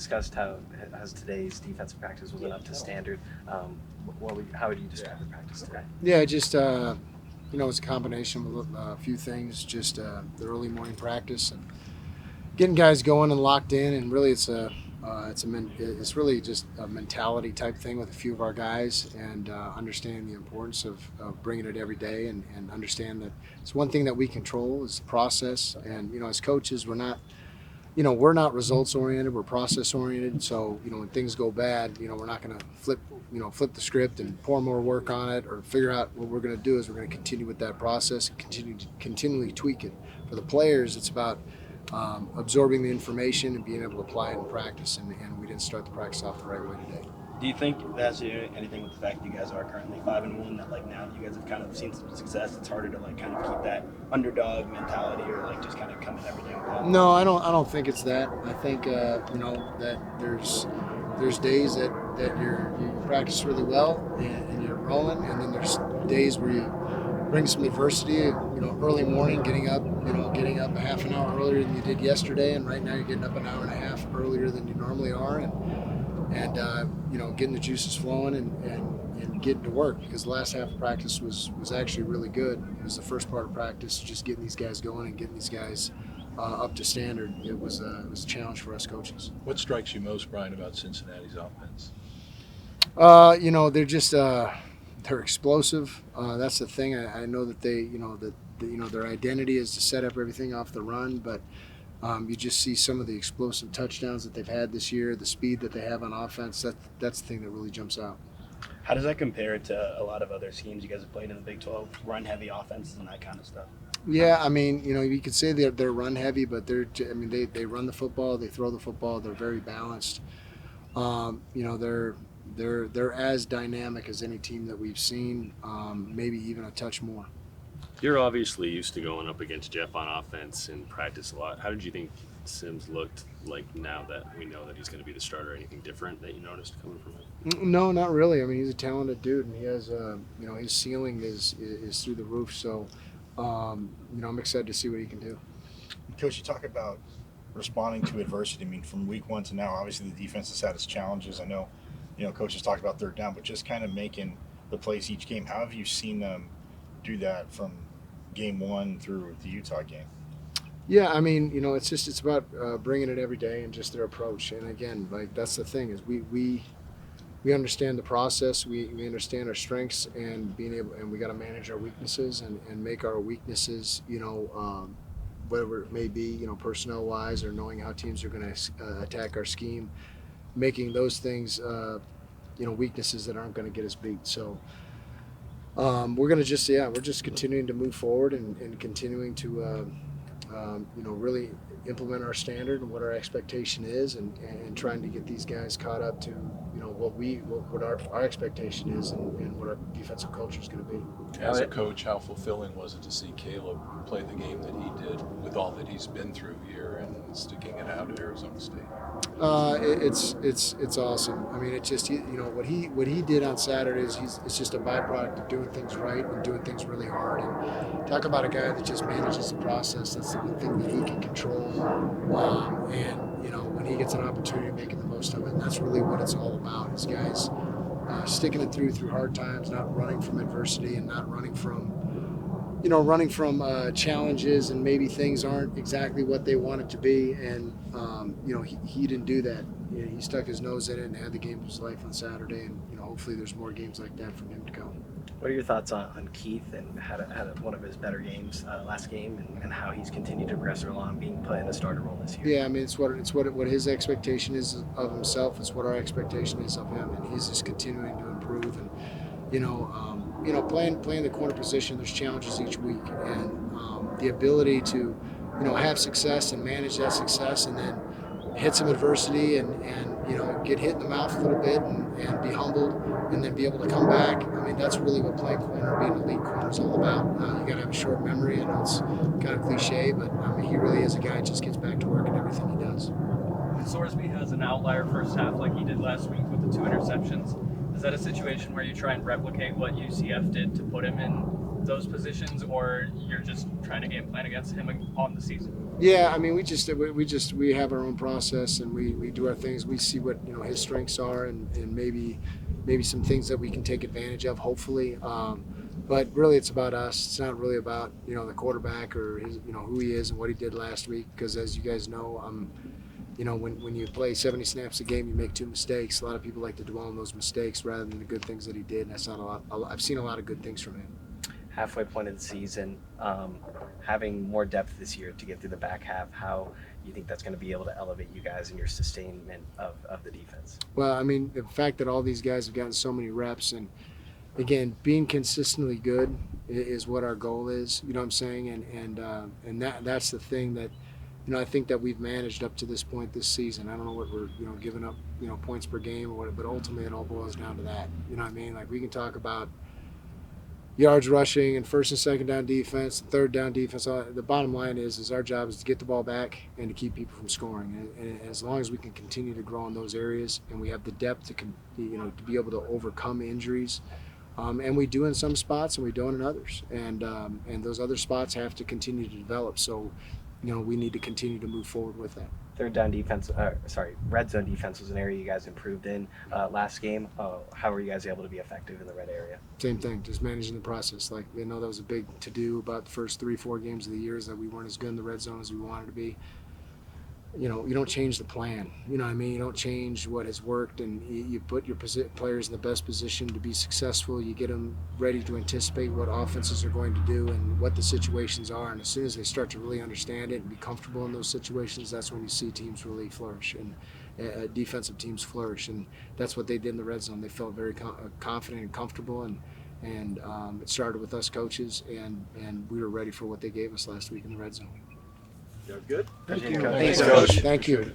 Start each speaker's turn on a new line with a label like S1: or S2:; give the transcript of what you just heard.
S1: discussed how today's defensive practice wasn't up to standard. How would you describe the practice today?
S2: Yeah, just it's a combination of a few things. Just the early morning practice and getting guys going and locked in, and really it's really just a mentality type thing with a few of our guys, and understanding the importance of bringing it every day, and understand that it's one thing that we control is the process. And as coaches, we're not results oriented, we're process oriented. So when things go bad, we're not going to flip the script and pour more work on it, or figure out what we're going to do. Is we're going to continue with that process and continually tweak it. For the players, it's about absorbing the information and being able to apply it in practice, and we didn't start the practice off the right way today.
S3: Do you think that's anything with the fact that you guys are currently 5-1, that now that you guys have kind of seen some success, it's harder to kind of keep that underdog mentality, or just kind of come in every day with that?
S2: No, I don't think it's that. I think that there's days that you practice really well and you're rolling, and then there's days where you bring some adversity. Early morning, getting up a half an hour earlier than you did yesterday, and right now you're getting up an hour and a half earlier than you normally are, and getting the juices flowing and getting to work, because the last half of practice was actually really good. It was the first part of practice, just getting these guys going and getting these guys up to standard. It was a challenge for us coaches.
S4: What strikes you most, Brian, about Cincinnati's offense?
S2: They're just they're explosive. That's the thing. I know that they, their identity is to set up everything off the run, but you just see some of the explosive touchdowns that they've had this year, the speed that they have on offense. That's the thing that really jumps out.
S3: How does that compare to a lot of other teams you guys have played in the Big 12, run-heavy offenses and that kind of stuff?
S2: Yeah, you could say they're run-heavy, but they run the football, they throw the football, they're very balanced. They're as dynamic as any team that we've seen, maybe even a touch more.
S5: You're obviously used to going up against Jeff on offense and practice a lot. How did you think Sims looked like now that we know that he's going to be the starter? Anything different that you noticed coming from him?
S2: No, not really. He's a talented dude, and he has, his ceiling is through the roof. So, I'm excited to see what he can do.
S6: Coach, you talk about responding to adversity. From week one to now, obviously the defense has had its challenges. I know, coaches talked about third down, but just kind of making the plays each game. How have you seen them do that from game one through the Utah game?
S2: Yeah, it's about bringing it every day and just their approach. And again, that's the thing, is we understand the process, we understand our strengths, and we got to manage our weaknesses and make our weaknesses, whatever it may be, personnel wise, or knowing how teams are going to attack our scheme, making those things, weaknesses that aren't going to get us beat. So. We're just continuing to move forward and continuing to, really implement our standard and what our expectation is, and trying to get these guys caught up to, what our expectation is, and what our defensive culture is going to be.
S4: As a coach, how fulfilling was it to see Caleb play the game that he did with all that he's been through here and sticking it out at Arizona State?
S2: It's awesome. It's just what he did on Saturdays. It's just a byproduct of doing things right and doing things really hard. And talk about a guy that just manages the process. That's the one thing that he can control. When he gets an opportunity, making the most of it. And that's really what it's all about. Is guys sticking it through hard times, not running from adversity, and not running from challenges, and maybe things aren't exactly what they want it to be. And he didn't do that. He stuck his nose in it and had the game of his life on Saturday. And hopefully there's more games like that from him to come.
S1: What are your thoughts on Keith, and had one of his better games last game, and how he's continued to progress along, being put in the starter role this year?
S2: Yeah, it's what his expectation is of himself. It's what our expectation is of him, and he's just continuing to improve. And playing the corner position, there's challenges each week, and the ability to have success and manage that success, and then hit some adversity and get hit in the mouth a little bit and be humbled, and then be able to come back. That's really what playing corner, being an elite corner, is all about. You got to have a short memory. I know it's kind of cliche, but he really is a guy that just gets back to work in everything he does.
S7: Sorsby has an outlier first half like he did last week with the 2 interceptions. Is that a situation where you try and replicate what UCF did to put him in those positions, or you're just trying to game plan against him on the season?
S2: Yeah, I mean, we have our own process, and we do our things. We see what his strengths are, and maybe some things that we can take advantage of. Hopefully, but really, it's about us. It's not really about the quarterback or his who he is and what he did last week. Because as you guys know, when you play 70 snaps a game, you make 2 mistakes. A lot of people like to dwell on those mistakes rather than the good things that he did. And that's not a lot. I've seen a lot of good things from him.
S1: Halfway point of the season, having more depth this year to get through the back half, how you think that's going to be able to elevate you guys in your sustainment of the defense?
S2: Well, I mean, the fact that all these guys have gotten so many reps, and again, being consistently good is what our goal is. You know what I'm saying? And that's the thing that I think that we've managed up to this point this season. I don't know what we're giving up points per game or what, but ultimately it all boils down to that. You know what I mean? Like, we can talk about yards rushing and first and second down defense, and third down defense. The bottom line is our job is to get the ball back and to keep people from scoring. And as long as we can continue to grow in those areas, and we have the depth to to be able to overcome injuries, and we do in some spots and we don't in others, and those other spots have to continue to develop. So we need to continue to move forward with that.
S1: Red zone defense was an area you guys improved in last game. How were you guys able to be effective in the red area?
S2: Same thing, just managing the process. Like, that was a big to-do about the first 3-4 games of the year, is that we weren't as good in the red zone as we wanted to be. You don't change the plan. You know what I mean? You don't change what has worked, and you put your players in the best position to be successful. You get them ready to anticipate what offenses are going to do and what the situations are. And as soon as they start to really understand it and be comfortable in those situations, that's when you see teams really flourish, and defensive teams flourish. And that's what they did in the red zone. They felt very confident and comfortable, and it started with us coaches, and we were ready for what they gave us last week in the red zone.
S3: You guys good?
S1: Thank you.
S2: Thanks, Coach. Thank you.